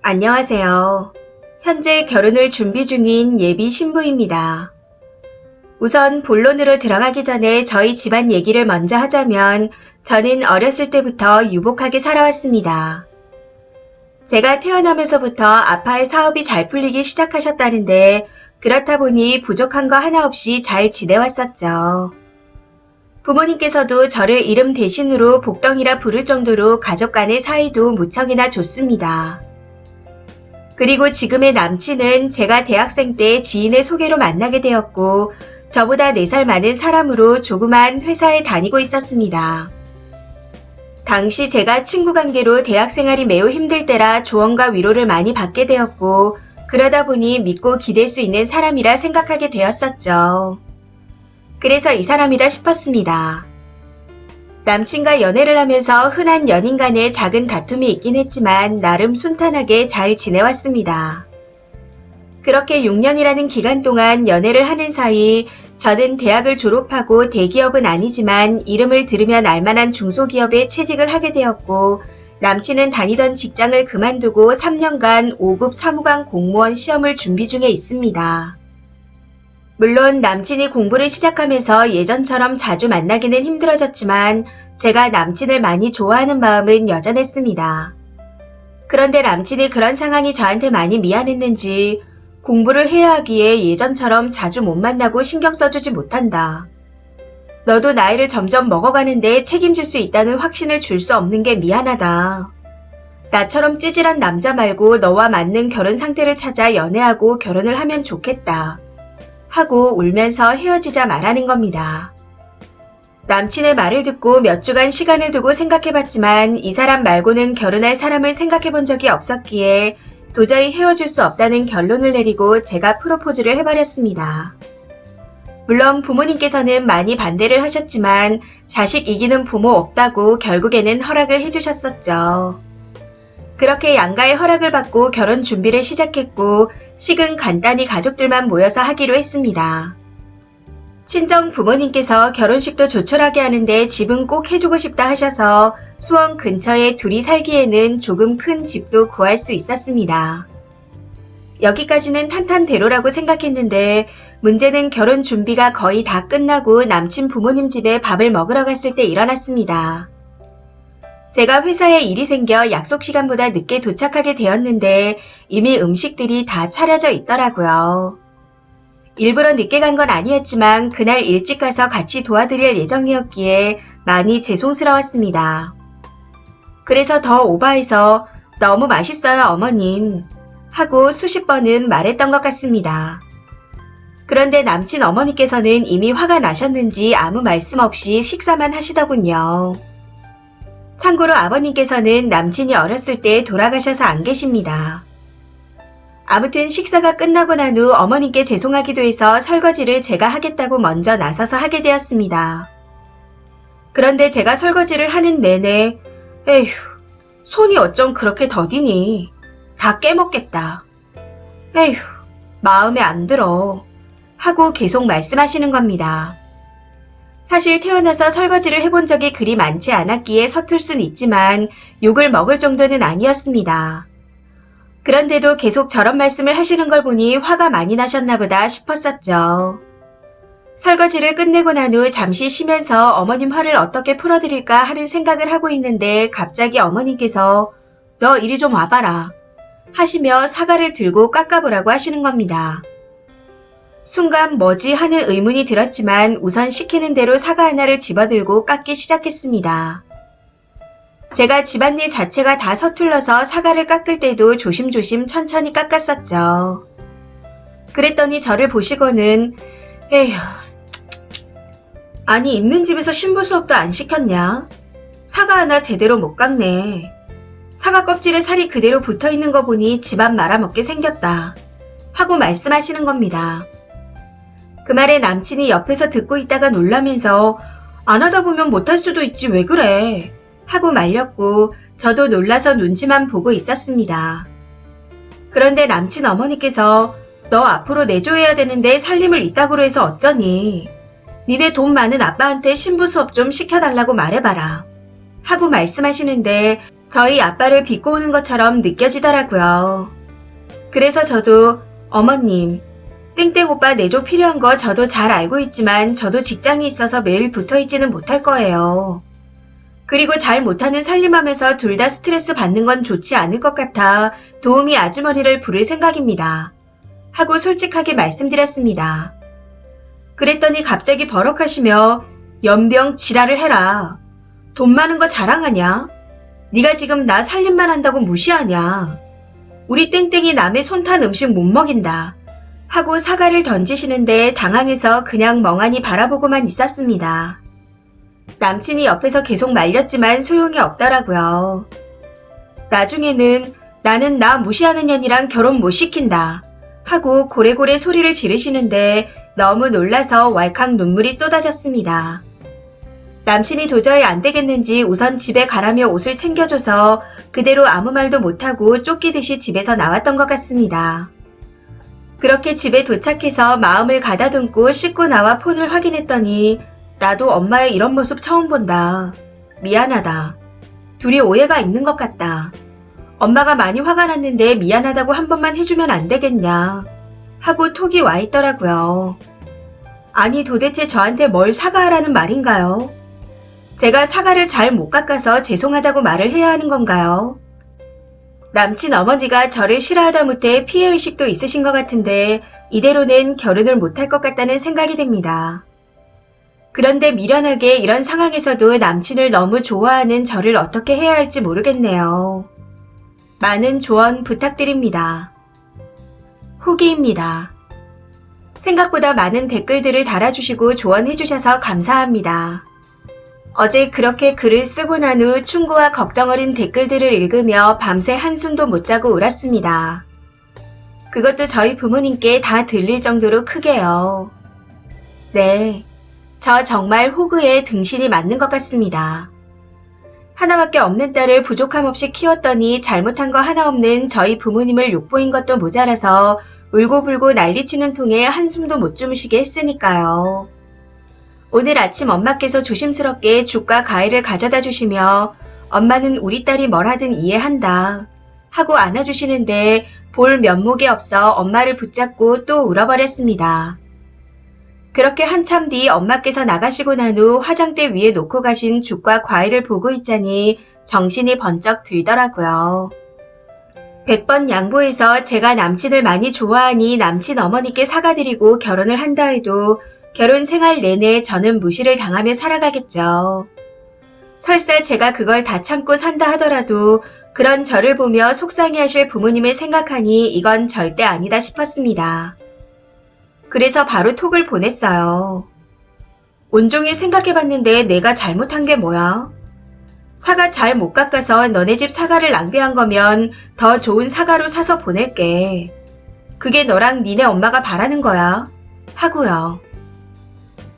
안녕하세요. 현재 결혼을 준비 중인 예비 신부입니다. 우선 본론으로 들어가기 전에 저희 집안 얘기를 먼저 하자면 저는 어렸을 때부터 유복하게 살아왔습니다. 제가 태어나면서부터 아빠의 사업이 잘 풀리기 시작하셨다는데 그렇다 보니 부족한 거 하나 없이 잘 지내왔었죠. 부모님께서도 저를 이름 대신으로 복덩이라 부를 정도로 가족 간의 사이도 무척이나 좋습니다. 그리고 지금의 남친은 제가 대학생 때 지인의 소개로 만나게 되었고 저보다 4살 많은 사람으로 조그만 회사에 다니고 있었습니다. 당시 제가 친구 관계로 대학 생활이 매우 힘들 때라 조언과 위로를 많이 받게 되었고 그러다 보니 믿고 기댈 수 있는 사람이라 생각하게 되었었죠. 그래서 이 사람이다 싶었습니다. 남친과 연애를 하면서 흔한 연인 간의 작은 다툼이 있긴 했지만 나름 순탄하게 잘 지내왔습니다. 그렇게 6년이라는 기간 동안 연애를 하는 사이 저는 대학을 졸업하고 대기업은 아니지만 이름을 들으면 알만한 중소기업에 취직을 하게 되었고 남친은 다니던 직장을 그만두고 3년간 5급 사무관 공무원 시험을 준비 중에 있습니다. 물론 남친이 공부를 시작하면서 예전처럼 자주 만나기는 힘들어졌지만 제가 남친을 많이 좋아하는 마음은 여전했습니다. 그런데 남친이 그런 상황이 저한테 많이 미안했는지 공부를 해야 하기에 예전처럼 자주 못 만나고 신경 써주지 못한다. 너도 나이를 점점 먹어가는데 책임질 수 있다는 확신을 줄 수 없는 게 미안하다. 나처럼 찌질한 남자 말고 너와 맞는 결혼 상태를 찾아 연애하고 결혼을 하면 좋겠다. 하고 울면서 헤어지자 말하는 겁니다. 남친의 말을 듣고 몇 주간 시간을 두고 생각해봤지만 이 사람 말고는 결혼할 사람을 생각해본 적이 없었기에 도저히 헤어질 수 없다는 결론을 내리고 제가 프로포즈를 해버렸습니다. 물론 부모님께서는 많이 반대를 하셨지만 자식 이기는 부모 없다고 결국에는 허락을 해주셨었죠. 그렇게 양가의 허락을 받고 결혼 준비를 시작했고 식은 간단히 가족들만 모여서 하기로 했습니다. 친정 부모님께서 결혼식도 조촐하게 하는데 집은 꼭 해주고 싶다 하셔서 수원 근처에 둘이 살기에는 조금 큰 집도 구할 수 있었습니다. 여기까지는 탄탄대로라고 생각했는데 문제는 결혼 준비가 거의 다 끝나고 남친 부모님 집에 밥을 먹으러 갔을 때 일어났습니다. 제가 회사에 일이 생겨 약속 시간보다 늦게 도착하게 되었는데 이미 음식들이 다 차려져 있더라고요. 일부러 늦게 간 건 아니었지만 그날 일찍 가서 같이 도와드릴 예정이었기에 많이 죄송스러웠습니다. 그래서 더 오버해서 너무 맛있어요 어머님 하고 수십 번은 말했던 것 같습니다. 그런데 남친 어머니께서는 이미 화가 나셨는지 아무 말씀 없이 식사만 하시더군요. 참고로 아버님께서는 남친이 어렸을 때 돌아가셔서 안 계십니다. 아무튼 식사가 끝나고 난 후 어머님께 죄송하기도 해서 설거지를 제가 하겠다고 먼저 나서서 하게 되었습니다. 그런데 제가 설거지를 하는 내내 에휴, 손이 어쩜 그렇게 더디니? 다 깨먹겠다. 에휴, 마음에 안 들어. 하고 계속 말씀하시는 겁니다. 사실 태어나서 설거지를 해본 적이 그리 많지 않았기에 서툴 순 있지만 욕을 먹을 정도는 아니었습니다. 그런데도 계속 저런 말씀을 하시는 걸 보니 화가 많이 나셨나 보다 싶었었죠. 설거지를 끝내고 난 후 잠시 쉬면서 어머님 화를 어떻게 풀어드릴까 하는 생각을 하고 있는데 갑자기 어머님께서 너 이리 좀 와봐라 하시며 사과를 들고 깎아보라고 하시는 겁니다. 순간 뭐지 하는 의문이 들었지만 우선 시키는 대로 사과 하나를 집어들고 깎기 시작했습니다. 제가 집안일 자체가 다 서툴러서 사과를 깎을 때도 조심조심 천천히 깎았었죠. 그랬더니 저를 보시고는 에휴, 아니 있는 집에서 신부 수업도 안 시켰냐? 사과 하나 제대로 못 깎네. 사과 껍질에 살이 그대로 붙어있는 거 보니 집안 말아먹게 생겼다. 하고 말씀하시는 겁니다. 그 말에 남친이 옆에서 듣고 있다가 놀라면서 안 하다 보면 못할 수도 있지 왜 그래? 하고 말렸고 저도 놀라서 눈치만 보고 있었습니다. 그런데 남친 어머니께서 너 앞으로 내조해야 되는데 살림을 이따구로 해서 어쩌니? 니네 돈 많은 아빠한테 신부 수업 좀 시켜달라고 말해봐라. 하고 말씀하시는데 저희 아빠를 비꼬는 것처럼 느껴지더라고요. 그래서 저도 어머님, 땡땡 오빠 내조 필요한 거 저도 잘 알고 있지만 저도 직장이 있어서 매일 붙어있지는 못할 거예요. 그리고 잘 못하는 살림하면서 둘 다 스트레스 받는 건 좋지 않을 것 같아 도우미 아주머니를 부를 생각입니다. 하고 솔직하게 말씀드렸습니다. 그랬더니 갑자기 버럭하시며 연병 지랄을 해라. 돈 많은 거 자랑하냐? 네가 지금 나 살림만 한다고 무시하냐? 우리 땡땡이 남의 손 탄 음식 못 먹인다. 하고 사과를 던지시는데 당황해서 그냥 멍하니 바라보고만 있었습니다. 남친이 옆에서 계속 말렸지만 소용이 없더라고요. 나중에는 나는 나 무시하는 년이랑 결혼 못 시킨다. 하고 고래고래 소리를 지르시는데 너무 놀라서 왈칵 눈물이 쏟아졌습니다. 남친이 도저히 안 되겠는지 우선 집에 가라며 옷을 챙겨줘서 그대로 아무 말도 못하고 쫓기듯이 집에서 나왔던 것 같습니다. 그렇게 집에 도착해서 마음을 가다듬고 씻고 나와 폰을 확인했더니 나도 엄마의 이런 모습 처음 본다. 미안하다. 둘이 오해가 있는 것 같다. 엄마가 많이 화가 났는데 미안하다고 한 번만 해주면 안 되겠냐. 하고 톡이 와 있더라고요. 아니 도대체 저한테 뭘 사과하라는 말인가요? 제가 사과를 잘 못 깎아서 죄송하다고 말을 해야 하는 건가요? 남친 어머니가 저를 싫어하다 못해 피해의식도 있으신 것 같은데 이대로는 결혼을 못할 것 같다는 생각이 듭니다. 그런데 미련하게 이런 상황에서도 남친을 너무 좋아하는 저를 어떻게 해야 할지 모르겠네요. 많은 조언 부탁드립니다. 후기입니다. 생각보다 많은 댓글들을 달아주시고 조언해주셔서 감사합니다. 어제 그렇게 글을 쓰고 난 후 충고와 걱정 어린 댓글들을 읽으며 밤새 한숨도 못 자고 울었습니다. 그것도 저희 부모님께 다 들릴 정도로 크게요. 네, 저 정말 호구에 등신이 맞는 것 같습니다. 하나밖에 없는 딸을 부족함 없이 키웠더니 잘못한 거 하나 없는 저희 부모님을 욕보인 것도 모자라서 울고불고 난리치는 통에 한숨도 못 주무시게 했으니까요. 오늘 아침 엄마께서 조심스럽게 죽과 과일을 가져다 주시며 엄마는 우리 딸이 뭘 하든 이해한다 하고 안아주시는데 볼 면목이 없어 엄마를 붙잡고 또 울어버렸습니다. 그렇게 한참 뒤 엄마께서 나가시고 난 후 화장대 위에 놓고 가신 죽과 과일을 보고 있자니 정신이 번쩍 들더라고요. 100번 양보해서 제가 남친을 많이 좋아하니 남친 어머니께 사과드리고 결혼을 한다 해도 결혼 생활 내내 저는 무시를 당하며 살아가겠죠. 설사 제가 그걸 다 참고 산다 하더라도 그런 저를 보며 속상해하실 부모님을 생각하니 이건 절대 아니다 싶었습니다. 그래서 바로 톡을 보냈어요. 온종일 생각해봤는데 내가 잘못한 게 뭐야? 사과 잘 못 깎아서 너네 집 사과를 낭비한 거면 더 좋은 사과로 사서 보낼게. 그게 너랑 니네 엄마가 바라는 거야. 하고요.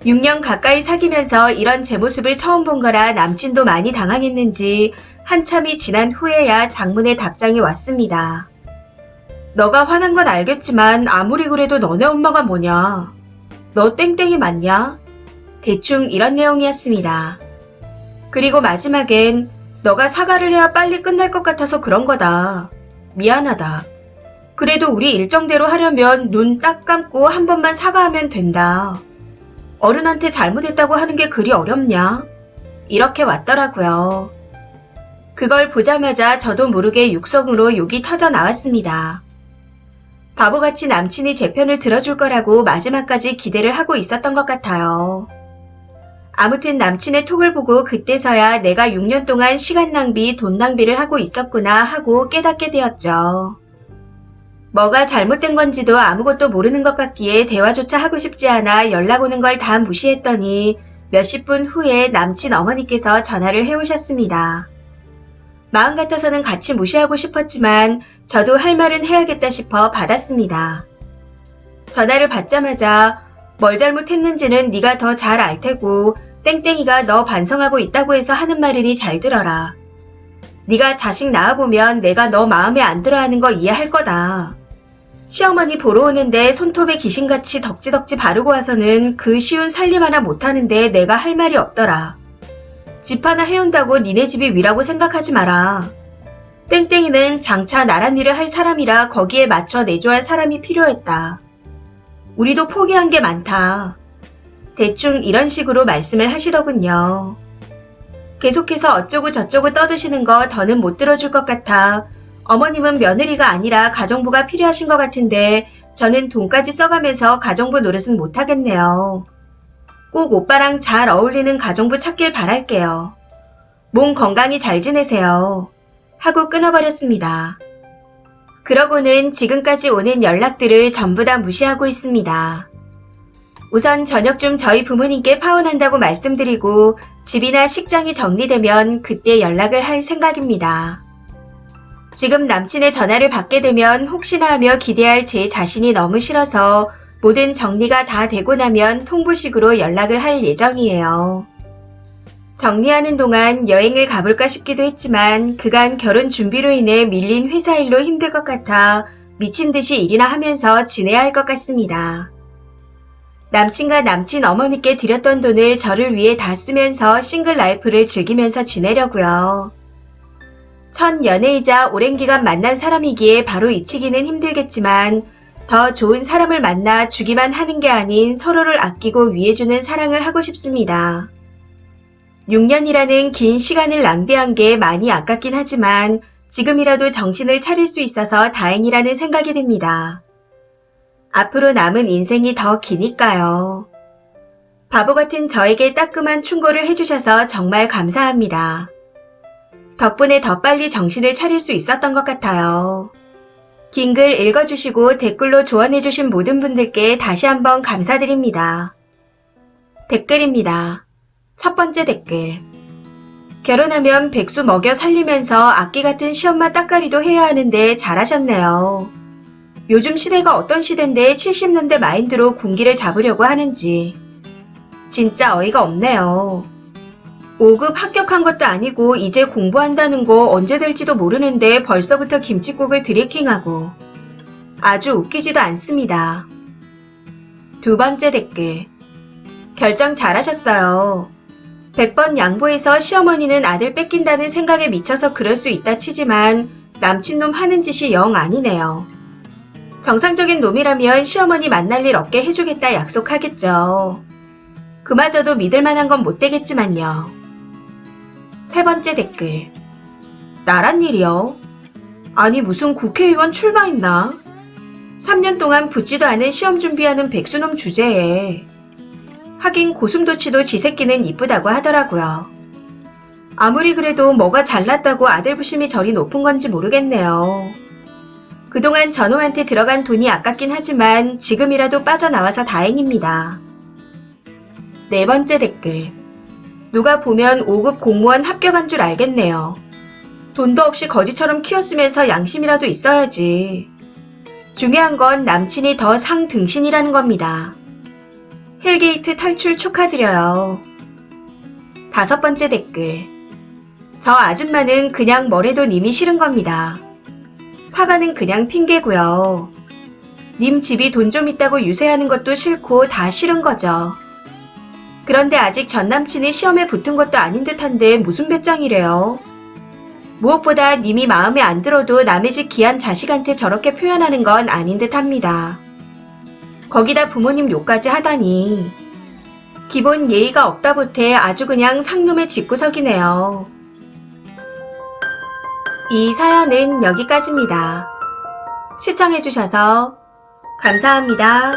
6년 가까이 사귀면서 이런 제 모습을 처음 본 거라 남친도 많이 당황했는지 한참이 지난 후에야 장문의 답장이 왔습니다. 너가 화난 건 알겠지만 아무리 그래도 너네 엄마가 뭐냐? 너 땡땡이 맞냐? 대충 이런 내용이었습니다. 그리고 마지막엔 너가 사과를 해야 빨리 끝날 것 같아서 그런 거다. 미안하다. 그래도 우리 일정대로 하려면 눈 딱 감고 한 번만 사과하면 된다. 어른한테 잘못했다고 하는 게 그리 어렵냐? 이렇게 왔더라고요. 그걸 보자마자 저도 모르게 육성으로 욕이 터져 나왔습니다. 바보같이 남친이 제 편을 들어줄 거라고 마지막까지 기대를 하고 있었던 것 같아요. 아무튼 남친의 톡을 보고 그때서야 내가 6년 동안 시간 낭비, 돈 낭비를 하고 있었구나 하고 깨닫게 되었죠. 뭐가 잘못된 건지도 아무것도 모르는 것 같기에 대화조차 하고 싶지 않아 연락 오는 걸 다 무시했더니 몇십 분 후에 남친 어머니께서 전화를 해오셨습니다. 마음 같아서는 같이 무시하고 싶었지만 저도 할 말은 해야겠다 싶어 받았습니다. 전화를 받자마자 뭘 잘못했는지는 네가 더 잘 알 테고 땡땡이가 너 반성하고 있다고 해서 하는 말이니 잘 들어라. 네가 자식 낳아보면 내가 너 마음에 안 들어하는 거 이해할 거다. 시어머니 보러 오는데 손톱에 귀신같이 덕지덕지 바르고 와서는 그 쉬운 살림 하나 못하는데 내가 할 말이 없더라. 집 하나 해온다고 니네 집이 위라고 생각하지 마라. 땡땡이는 장차 나란 일을 할 사람이라 거기에 맞춰 내조할 사람이 필요했다. 우리도 포기한 게 많다. 대충 이런 식으로 말씀을 하시더군요. 계속해서 어쩌고 저쩌고 떠드시는 거 더는 못 들어줄 것 같아 어머님은 며느리가 아니라 가정부가 필요하신 것 같은데 저는 돈까지 써가면서 가정부 노릇은 못하겠네요. 꼭 오빠랑 잘 어울리는 가정부 찾길 바랄게요. 몸 건강히 잘 지내세요. 하고 끊어버렸습니다. 그러고는 지금까지 오는 연락들을 전부 다 무시하고 있습니다. 우선 저녁쯤 저희 부모님께 파혼한다고 말씀드리고 집이나 식장이 정리되면 그때 연락을 할 생각입니다. 지금 남친의 전화를 받게 되면 혹시나 하며 기대할 제 자신이 너무 싫어서 모든 정리가 다 되고 나면 통보식으로 연락을 할 예정이에요. 정리하는 동안 여행을 가볼까 싶기도 했지만 그간 결혼 준비로 인해 밀린 회사 일로 힘들 것 같아 미친 듯이 일이나 하면서 지내야 할 것 같습니다. 남친과 남친 어머니께 드렸던 돈을 저를 위해 다 쓰면서 싱글 라이프를 즐기면서 지내려고요. 첫 연애이자 오랜 기간 만난 사람이기에 바로 잊히기는 힘들겠지만 더 좋은 사람을 만나 주기만 하는 게 아닌 서로를 아끼고 위해주는 사랑을 하고 싶습니다. 6년이라는 긴 시간을 낭비한 게 많이 아깝긴 하지만 지금이라도 정신을 차릴 수 있어서 다행이라는 생각이 듭니다. 앞으로 남은 인생이 더 기니까요. 바보 같은 저에게 따끔한 충고를 해주셔서 정말 감사합니다. 덕분에 더 빨리 정신을 차릴 수 있었던 것 같아요. 긴 글 읽어주시고 댓글로 조언해주신 모든 분들께 다시 한번 감사드립니다. 댓글입니다. 첫 번째 댓글. 결혼하면 백수 먹여 살리면서 악기 같은 시엄마 따까리도 해야 하는데 잘하셨네요. 요즘 시대가 어떤 시대인데 70년대 마인드로 군기를 잡으려고 하는지. 진짜 어이가 없네요. 5급 합격한 것도 아니고 이제 공부한다는 거 언제 될지도 모르는데 벌써부터 김칫국을 드래킹하고. 아주 웃기지도 않습니다. 두 번째 댓글. 결정 잘하셨어요. 100번 양보해서 시어머니는 아들 뺏긴다는 생각에 미쳐서 그럴 수 있다 치지만 남친놈 하는 짓이 영 아니네요. 정상적인 놈이라면 시어머니 만날 일 없게 해주겠다 약속하겠죠. 그마저도 믿을 만한 건 못 되겠지만요. 세 번째 댓글. 나란 일이요? 아니 무슨 국회의원 출마했나? 3년 동안 붙지도 않은 시험 준비하는 백수놈 주제에. 하긴 고슴도치도 지 새끼는 이쁘다고 하더라고요. 아무리 그래도 뭐가 잘났다고 아들 부심이 저리 높은 건지 모르겠네요. 그동안 저놈한테 들어간 돈이 아깝긴 하지만 지금이라도 빠져나와서 다행입니다. 네 번째 댓글. 누가 보면 5급 공무원 합격한 줄 알겠네요. 돈도 없이 거지처럼 키웠으면서 양심이라도 있어야지. 중요한 건 남친이 더 상등신이라는 겁니다. 헬게이트 탈출 축하드려요. 다섯 번째 댓글. 저 아줌마는 그냥 뭐래도 님이 싫은 겁니다. 사과는 그냥 핑계고요. 님 집이 돈 좀 있다고 유세하는 것도 싫고 다 싫은 거죠. 그런데 아직 전 남친이 시험에 붙은 것도 아닌 듯한데 무슨 배짱이래요. 무엇보다 님이 마음에 안 들어도 남의 집 귀한 자식한테 저렇게 표현하는 건 아닌 듯합니다. 거기다 부모님 욕까지 하다니. 기본 예의가 없다 보태 아주 그냥 상놈의 집구석이네요. 이 사연은 여기까지입니다. 시청해주셔서 감사합니다.